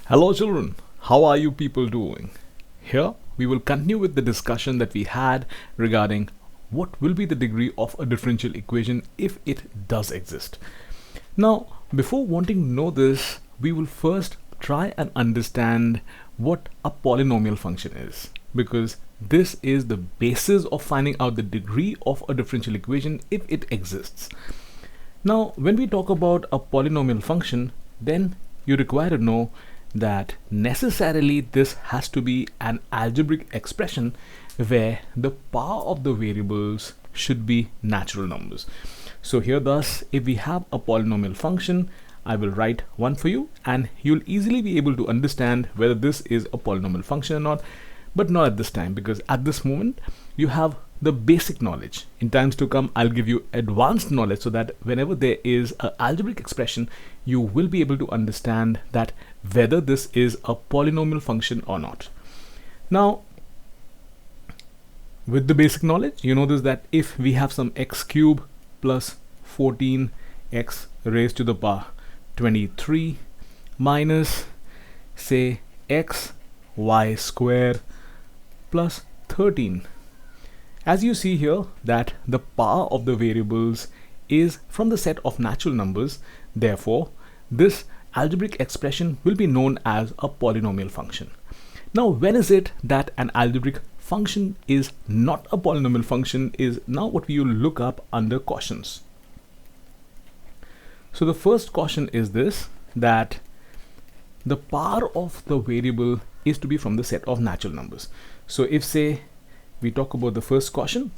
Hello children, how are you people doing? Here we will continue with the discussion that we had regarding what will be the degree of a differential equation if it does exist. Now, before wanting to know this, we will first try and understand what a polynomial function is, because this is the basis of finding out the degree of a differential equation if it exists. Now, when we talk about a polynomial function, then you require to know that necessarily this has to be an algebraic expression where the power of the variables should be natural numbers. So here thus, if we have a polynomial function, I will write one for you and you'll easily be able to understand whether this is a polynomial function or not, but not at this time, because at this moment you have the basic knowledge. In times to come, I'll give you advanced knowledge so that whenever there is an algebraic expression, you will be able to understand that whether this is a polynomial function or not. Now, with the basic knowledge, you know this, that if we have some x cube plus 14x raised to the power 23 minus say x y square plus 13. As you see here that the power of the variables is from the set of natural numbers, therefore this algebraic expression will be known as a polynomial function. Now, when is it that an algebraic function is not a polynomial function is now what we will look up under cautions. So the first caution is this, that the power of the variable is to be from the set of natural numbers. So if say we talk about the first caution,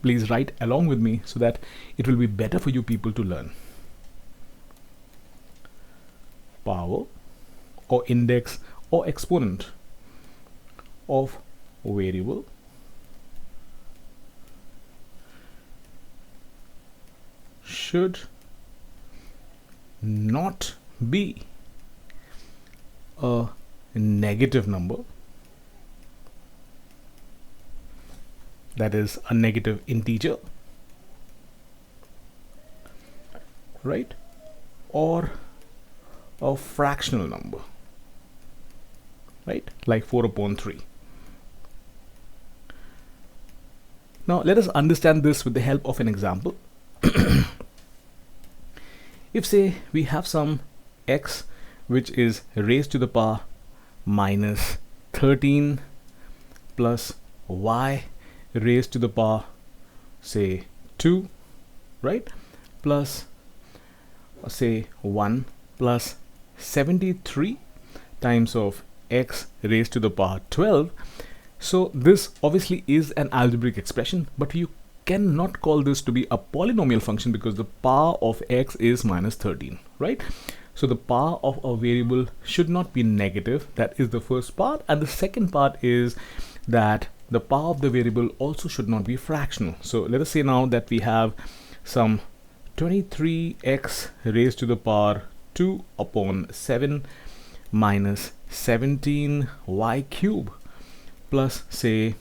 please write along with me so that it will be better for you people to learn. Power or index or exponent of variable should not be a negative number, that is a negative integer, right, or a fractional number, right, like 4/3. Now let us understand this with the help of an example. If say we have some x which is raised to the power minus 13 plus y raised to the power say 2, right, plus say 1 plus 73 times of x raised to the power 12. So this obviously is an algebraic expression, but you cannot call this to be a polynomial function because the power of x is minus 13, right? So the power of a variable should not be negative. That is the first part. And the second part is that the power of the variable also should not be fractional. So let us say now that we have some 23x raised to the power 2 upon 7 minus 17y cube plus say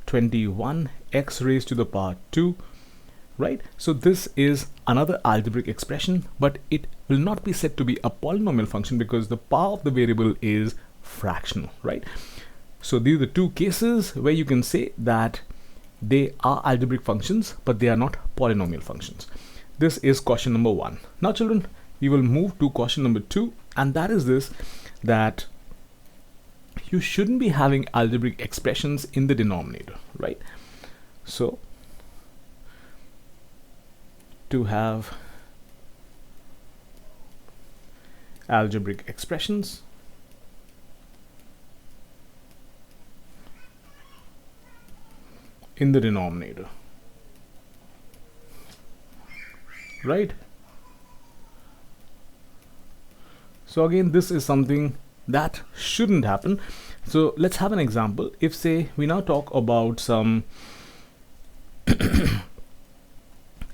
21x raised to the power 2, right? So this is another algebraic expression, but it will not be said to be a polynomial function because the power of the variable is fractional, right? So these are the two cases where you can say that they are algebraic functions, but they are not polynomial functions. This is caution number 1. Now children, we will move to caution number 2, and that is this, that you shouldn't be having algebraic expressions in the denominator, right? So to have algebraic expressions in the denominator, right? So again, this is something that shouldn't happen. So let's have an example. If say we now talk about some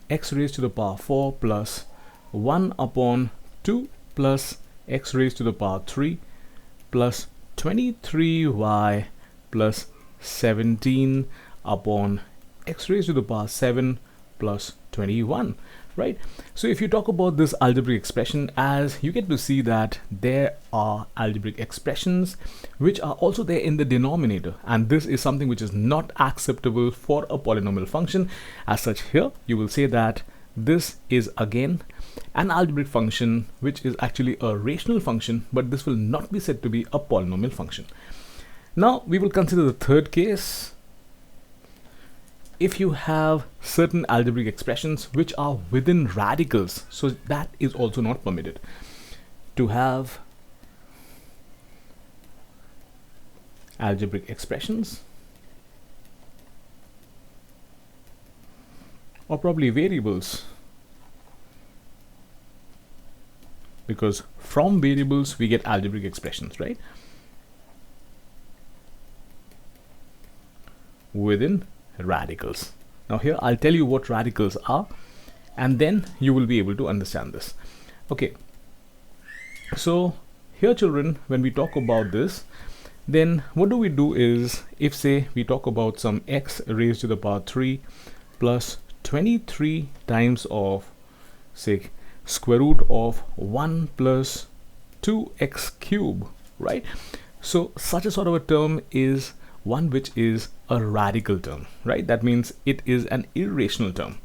x raised to the power 4 plus 1 upon 2 plus x raised to the power 3 plus 23y plus 17 upon x raised to the power 7 plus 21. right? So if you talk about this algebraic expression, as you get to see that there are algebraic expressions which are also there in the denominator, and this is something which is not acceptable for a polynomial function. As such, here you will say that this is again an algebraic function which is actually a rational function, but this will not be said to be a polynomial function. Now we will consider the third case. If you have certain algebraic expressions which are within radicals, so that is also not permitted. To have algebraic expressions or probably variables, because from variables we get algebraic expressions, right? Within radicals. Now here I'll tell you what radicals are, and then you will be able to understand this. Okay, so here children, when we talk about this, then what do we do is, if say we talk about some x raised to the power 3 plus 23 times of say square root of 1 plus 2x cube, right? So such a sort of a term is one which is a radical term, right? That means it is an irrational term.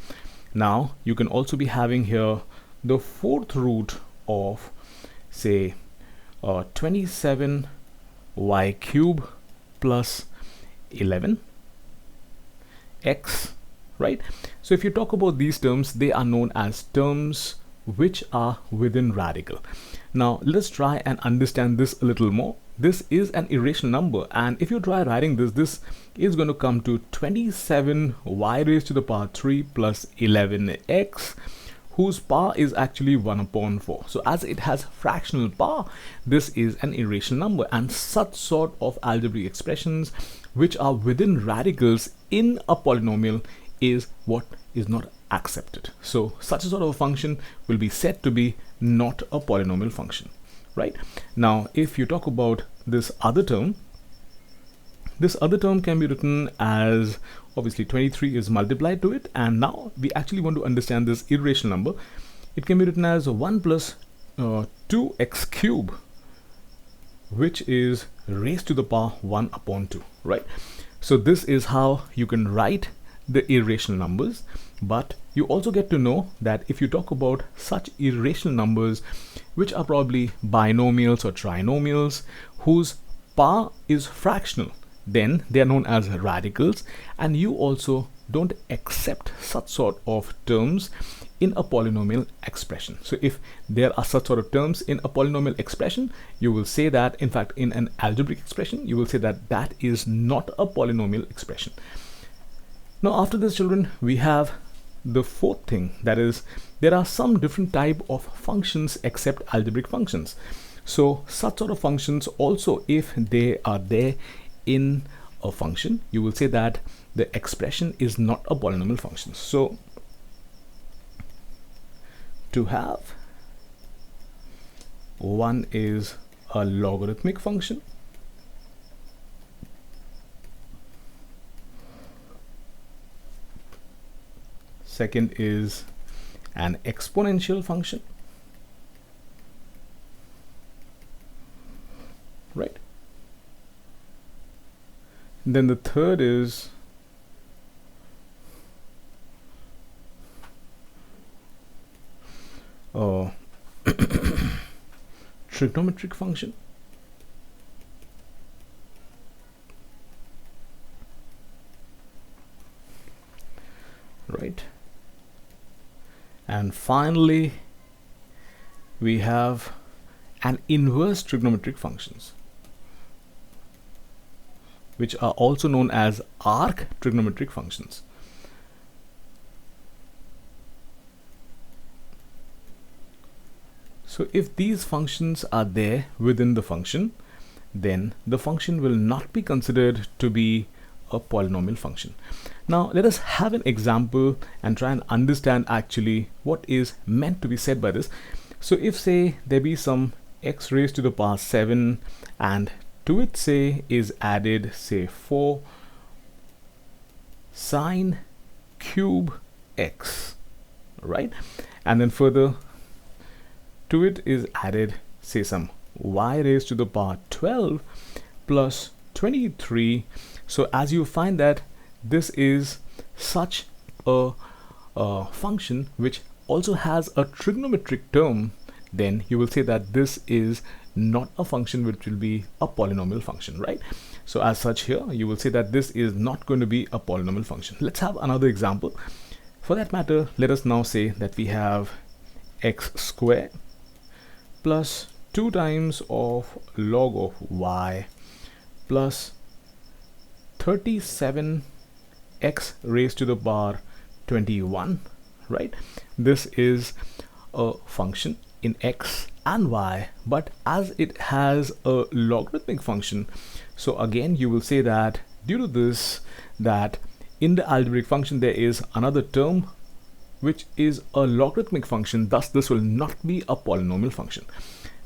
Now you can also be having here the fourth root of say 27y cube plus 11x, right? So if you talk about these terms, they are known as terms which are within radical. Now let's try and understand this a little more. This is an irrational number, and if you try writing this, this is going to come to 27y raised to the power 3 plus 11x, whose power is actually 1/4. So as it has fractional power, this is an irrational number, and such sort of algebraic expressions which are within radicals in a polynomial is what is not accepted. So such a sort of a function will be said to be not a polynomial function, right? Now if you talk about this other term can be written as, obviously 23 is multiplied to it, and now we actually want to understand this irrational number. It can be written as 1 plus 2x cube, which is raised to the power 1/2, right? So this is how you can write the irrational numbers. But you also get to know that if you talk about such irrational numbers which are probably binomials or trinomials whose power is fractional, then they are known as radicals, and you also don't accept such sort of terms in a polynomial expression. So if there are such sort of terms in a polynomial expression, you will say that, in fact in an algebraic expression, you will say that that is not a polynomial expression. Now after this children, we have the fourth thing, that is there are some different type of functions except algebraic functions. So such sort of functions also, if they are there in a function, you will say that the expression is not a polynomial function. So to have one is a logarithmic function, second is an exponential function, right? Then the third is trigonometric function, right? And finally we have an inverse trigonometric functions, which are also known as arc trigonometric functions. So if these functions are there within the function, then the function will not be considered to be a polynomial function. Now let us have an example and try and understand actually what is meant to be said by this. So if say there be some x raised to the power 7 and to it say is added say 4 sine cube x, right? And then further to it is added, say, some y raised to the power 12 plus 23. So as you find that this is such a function which also has a trigonometric term, then you will say that this is not a function which will be a polynomial function, right? So as such, here you will say that this is not going to be a polynomial function. Let's have another example. For that matter, let us now say that we have x squared plus 2 times of log of y plus 37 x raised to the power 21, right? This is a function in x and y, but as it has a logarithmic function, so again you will say that due to this, that in the algebraic function there is another term which is a logarithmic function, thus this will not be a polynomial function.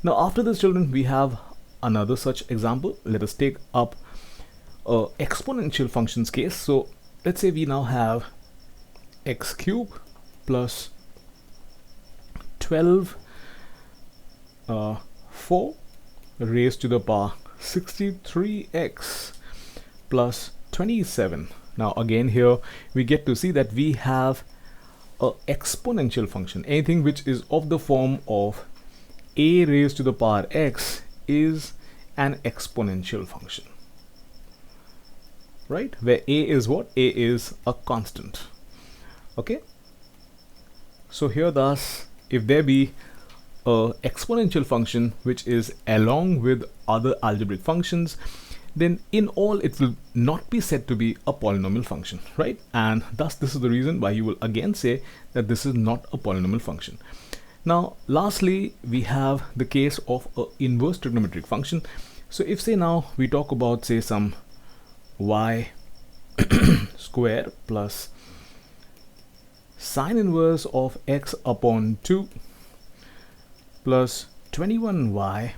Now after this, children, we have another such example. Let us take up a exponential functions case. So let's say we now have x cubed plus 12 4 raised to the power 63x plus 27. Now again, here we get to see that we have a exponential function. Anything which is of the form of a raised to the power x is an exponential function, right? Where a is what? A is a constant. Okay, so here thus, if there be a exponential function which is along with other algebraic functions, then in all it will not be said to be a polynomial function, right? And thus this is the reason why you will again say that this is not a polynomial function. Now lastly, we have the case of an inverse trigonometric function. So if, say, now we talk about, say, some y square plus sine inverse of x upon 2 plus 21y.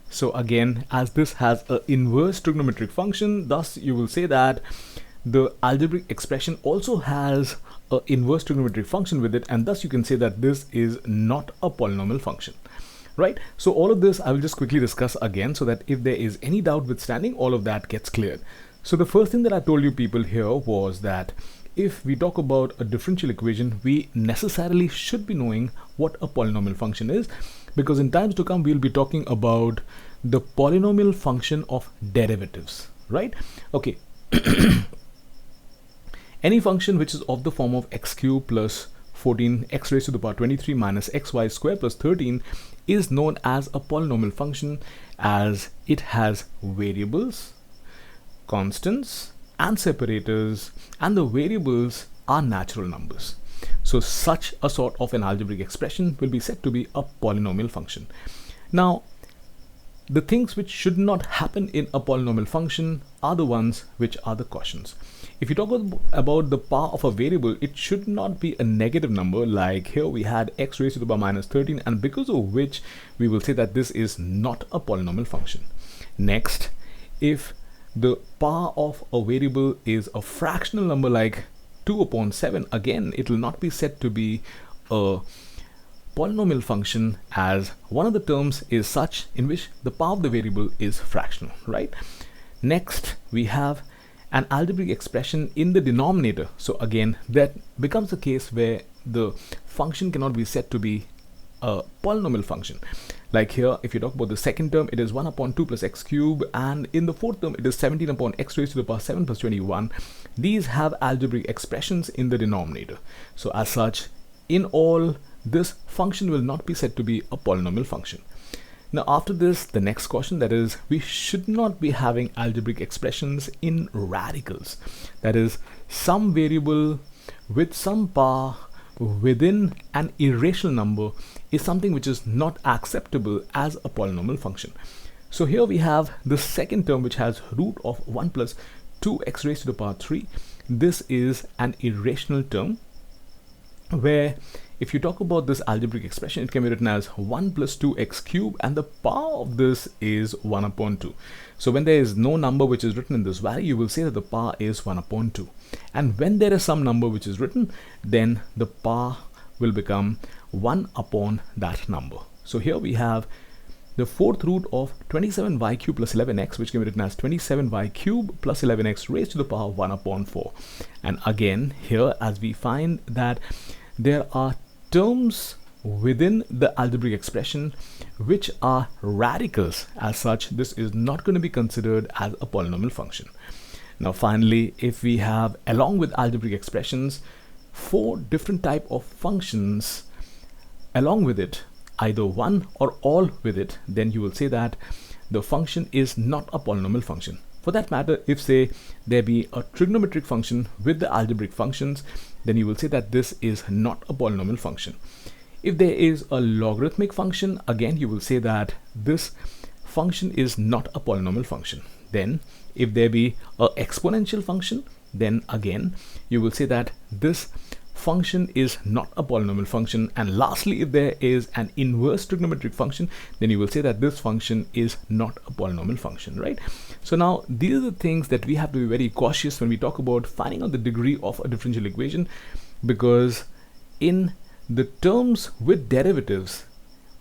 So again, as this has an inverse trigonometric function, thus you will say that the algebraic expression also has an inverse trigonometric function with it, and thus you can say that this is not a polynomial function, right? So all of this I will just quickly discuss again, so that if there is any doubt withstanding, all of that gets cleared. So the first thing that I told you people here was that if we talk about a differential equation, we necessarily should be knowing what a polynomial function is, because in times to come we'll be talking about the polynomial function of derivatives, right? Okay. Any function which is of the form of x cubed plus 14 x raised to the power 23 minus xy squared plus 13 is known as a polynomial function, as it has variables, constants and separators, and the variables are natural numbers. So such a sort of an algebraic expression will be said to be a polynomial function. Now the things which should not happen in a polynomial function are the ones which are the quotients. If you talk about the power of a variable, it should not be a negative number, like here we had x raised to the power minus 13, and because of which we will say that this is not a polynomial function. Next, if the power of a variable is a fractional number like 2 upon 7, again it will not be said to be a polynomial function, as one of the terms is such in which the power of the variable is fractional, right? Next, we have an algebraic expression in the denominator. So again, that becomes a case where the function cannot be said to be a polynomial function. Like here, if you talk about the second term, it is 1 upon 2 plus x cubed, and in the fourth term it is 17 upon x raised to the power 7 plus 21. These have algebraic expressions in the denominator. So as such, in all, this function will not be said to be a polynomial function. Now after this, the next question, that is, we should not be having algebraic expressions in radicals. That is, some variable with some power within an irrational number is something which is not acceptable as a polynomial function. So here we have the second term which has root of 1 plus 2x raised to the power 3. This is an irrational term, where if you talk about this algebraic expression, it can be written as 1 plus 2x cubed, and the power of this is 1 upon 2. So when there is no number which is written in this value, you will say that the power is 1 upon 2. And when there is some number which is written, then the power will become 1 upon that number. So here we have the fourth root of 27y cube plus 11x, which can be written as 27y cube plus 11x raised to the power 1 upon 4. And again here, as we find that there are terms within the algebraic expression which are radicals, as such this is not going to be considered as a polynomial function. Now finally, if we have, along with algebraic expressions, 4 different type of functions along with it, either one or all with it, then you will say that the function is not a polynomial function. For that matter, if say there be a trigonometric function with the algebraic functions, then you will say that this is not a polynomial function. If there is a logarithmic function, again you will say that this function is not a polynomial function. Then if there be a exponential function, then again you will say that this function is not a polynomial function. And lastly, if there is an inverse trigonometric function, then you will say that this function is not a polynomial function, right? So now these are the things that we have to be very cautious when we talk about finding out the degree of a differential equation, because in the terms with derivatives,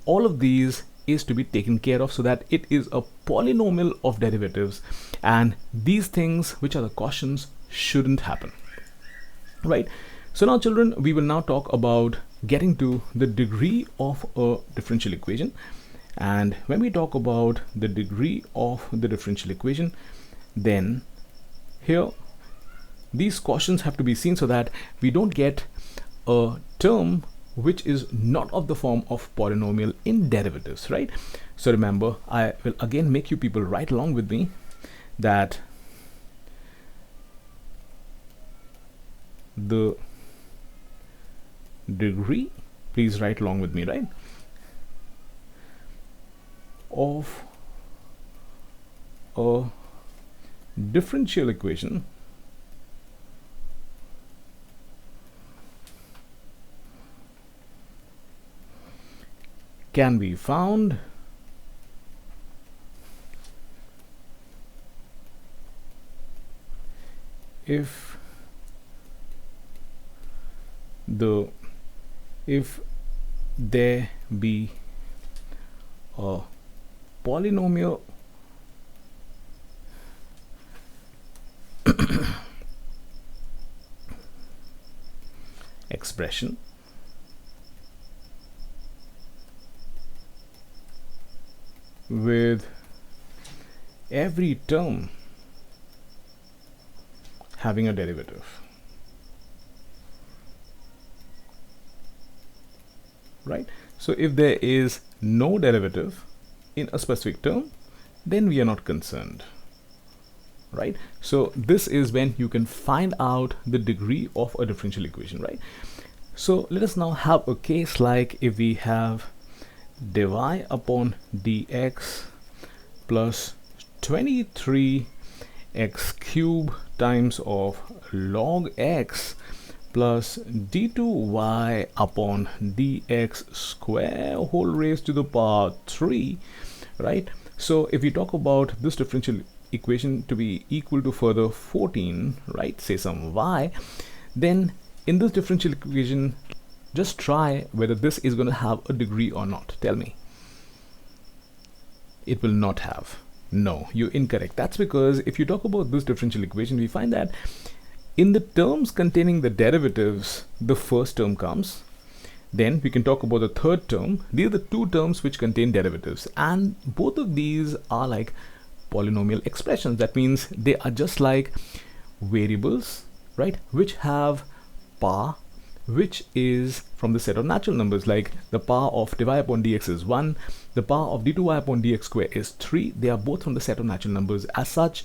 all of these is to be taken care of so that it is a polynomial of derivatives, and these things, which are the cautions, shouldn't happen, right? So now children, we will now talk about getting to the degree of a differential equation. And when we talk about the degree of the differential equation, then here these cautions have to be seen so that we don't get a term which is not of the form of polynomial in derivatives, right? So remember, I will again make you people write along with me that the degree, please write along with me, right, of a differential equation can be found if there be a polynomial expression with every term having a derivative, right? So if there is no derivative in a specific term, then we are not concerned, right? So this is when you can find out the degree of a differential equation, right? So let us now have a case like if we have dy upon dx plus 23x cube times of log x plus d2y upon dx square whole raised to the power 3, right? So if we talk about this differential equation to be equal to further 14, right, say some y, then in this differential equation, just try whether this is going to have a degree or not. Tell me. It will not have. No, you're incorrect. That's because if you talk about this differential equation, we find that in the terms containing the derivatives, the first term comes. Then we can talk about the third term. These are the two terms which contain derivatives, and both of these are like polynomial expressions. That means they are just like variables, right, which have power which is from the set of natural numbers, like the power of dy upon dx is 1, the power of d2y upon dx square is 3. They are both from the set of natural numbers. As such,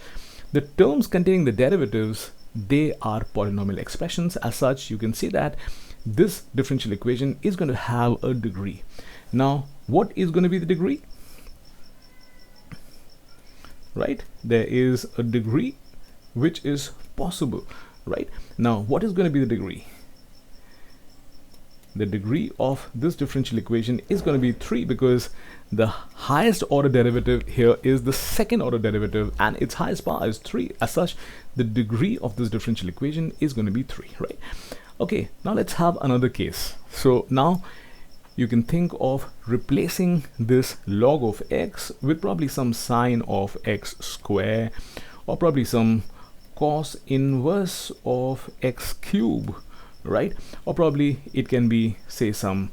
the terms containing the derivatives, they are polynomial expressions. As such, you can see that this differential equation is going to have a degree. Now, what is going to be the degree? Right? There is a degree which is possible, right? Now, what is going to be the degree? The degree of this differential equation is going to be 3, because the highest order derivative here is the second order derivative and its highest power is 3. As such, the degree of this differential equation is going to be 3, right? Okay, now let's have another case. So now you can think of replacing this log of x with probably some sine of x square, or probably some cos inverse of x cube, right? Or probably it can be, say, some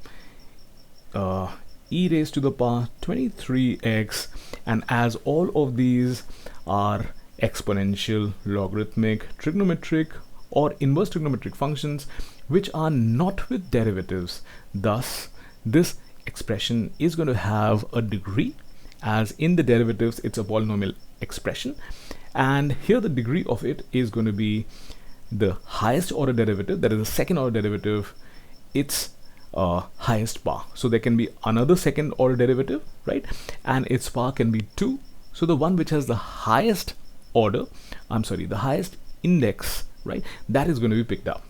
e raised to the power 23x, and as all of these are exponential, logarithmic, trigonometric, or inverse trigonometric functions which are not with derivatives, thus this expression is going to have a degree, as in the derivatives it's a polynomial expression, and here the degree of it is going to be the highest order derivative, that is the second order derivative, its highest power. So there can be another second order derivative, right, and its power can be 2. So the one which has the highest order, the highest index, right, that is going to be picked up,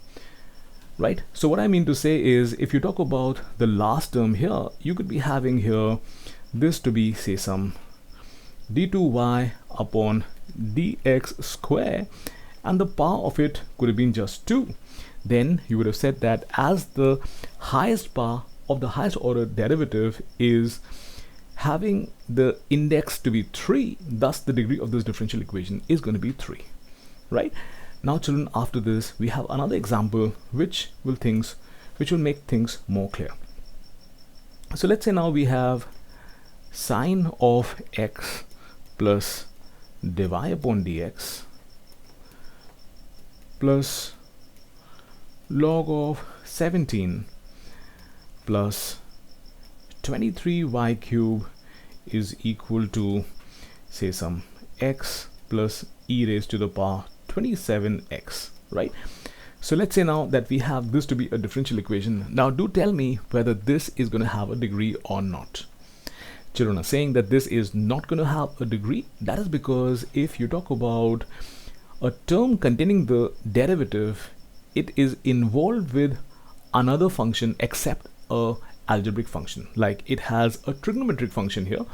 right? So what I mean to say is, if you talk about the last term here, you could be having here this to be, say, some d2y upon dx square, and the power of it could have been just 2. Then you would have said that as the highest power of the highest order derivative is having the index to be 3, thus the degree of this differential equation is going to be 3, right? Now children, after this we have another example which will make things more clear. So let's say now we have sine of x plus dy upon dx plus log of 17 plus 23y cube is equal to, say, some x plus e raised to the power 27x, right? So let's say now that we have this to be a differential equation. Now do tell me whether this is going to have a degree or not. Children are saying that this is not going to have a degree. That is because if you talk about a term containing the derivative, it is involved with another function except a algebraic function. Like it has a trigonometric function here.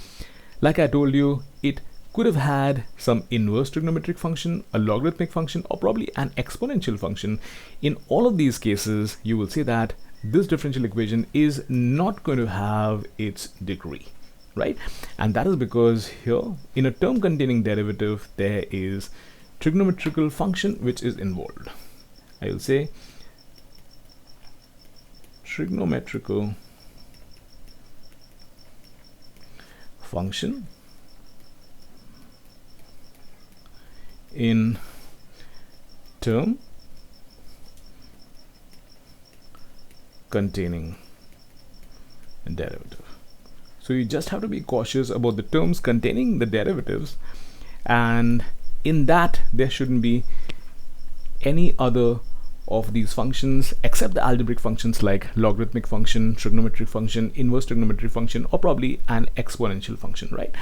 Like I told you, it could have had some inverse trigonometric function, a logarithmic function, or probably an exponential function. In all of these cases, you will see that this differential equation is not going to have its degree, right? And that is because here, in a term containing derivative, there is trigonometrical function which is involved. I will say trigonometrical function in term containing derivative. So you just have to be cautious about the terms containing the derivatives, and in that there shouldn't be any other of these functions except the algebraic functions like logarithmic function, trigonometric function, inverse trigonometric function, or probably an exponential function, right?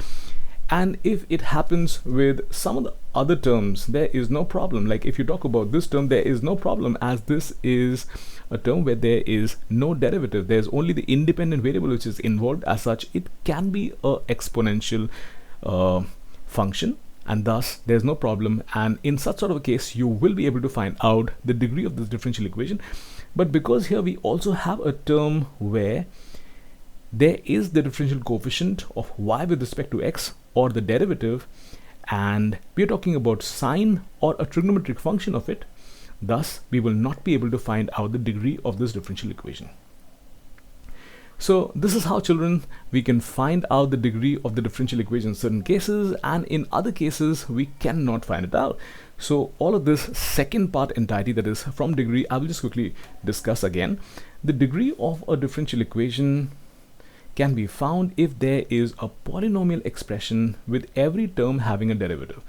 And if it happens with some of the other terms, there is no problem. Like if you talk about this term, there is no problem, as this is a term where there is no derivative. There's only the independent variable which is involved. As such, it can be a exponential function, and thus there's no problem. And in such sort of a case, you will be able to find out the degree of this differential equation. But because here we also have a term where there is the differential coefficient of y with respect to x, or the derivative, and we are talking about sine or a trigonometric function of it, thus we will not be able to find out the degree of this differential equation. So this is how, children, we can find out the degree of the differential equation in certain cases, and in other cases we cannot find it out. So all of this second part entirety, that is from degree, I will just quickly discuss again. The degree of a differential equation can be found if there is a polynomial expression with every term having a derivative.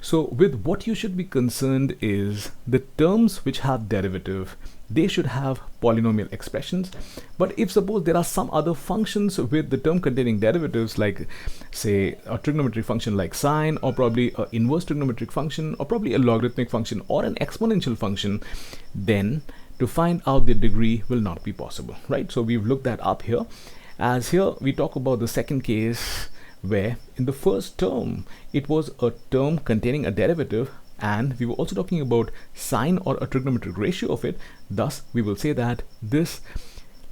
So with what you should be concerned is the terms which have derivative, they should have polynomial expressions. But if suppose there are some other functions with the term containing derivatives, like say a trigonometric function like sine, or probably an inverse trigonometric function, or probably a logarithmic function, or an exponential function, then to find out the degree will not be possible, right? So we've looked that up here. As here we talk about the second case where in the first term it was a term containing a derivative, and we were also talking about sine or a trigonometric ratio of it. Thus we will say that this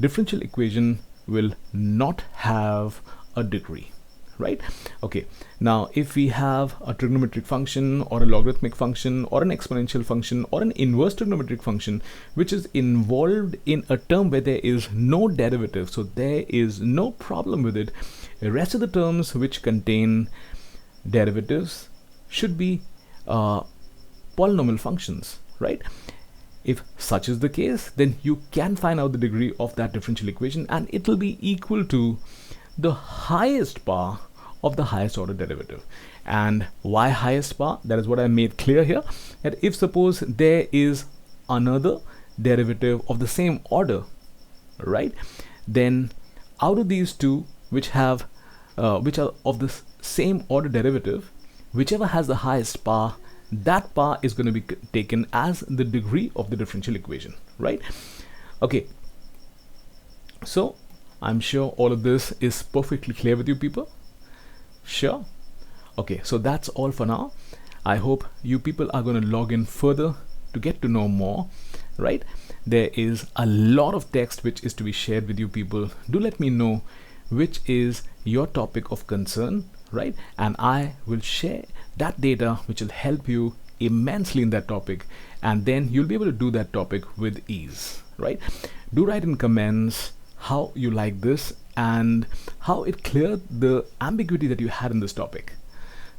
differential equation will not have a degree, right? Okay, now if we have a trigonometric function or a logarithmic function or an exponential function or an inverse trigonometric function which is involved in a term where there is no derivative, so there is no problem with it, the rest of the terms which contain derivatives should be polynomial functions, right? If such is the case, then you can find out the degree of that differential equation, and it will be equal to the highest power of the highest order derivative. And why highest power? That is what I made clear here, that if suppose there is another derivative of the same order, right, then out of these two which are of the same order derivative, whichever has the highest power, that power is going to be taken as the degree of the differential equation, right? Okay, so I'm sure all of this is perfectly clear with you people. Sure. Okay, so that's all for now. I hope you people are going to log in further to get to know more, right? There is a lot of text which is to be shared with you people. Do let me know which is your topic of concern, right? And I will share that data which will help you immensely in that topic, and then you'll be able to do that topic with ease, right? Do write in comments how you like this and how it cleared the ambiguity that you had in this topic.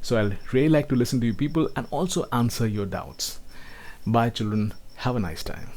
So I'll really like to listen to you people and also answer your doubts. Bye children, have a nice time.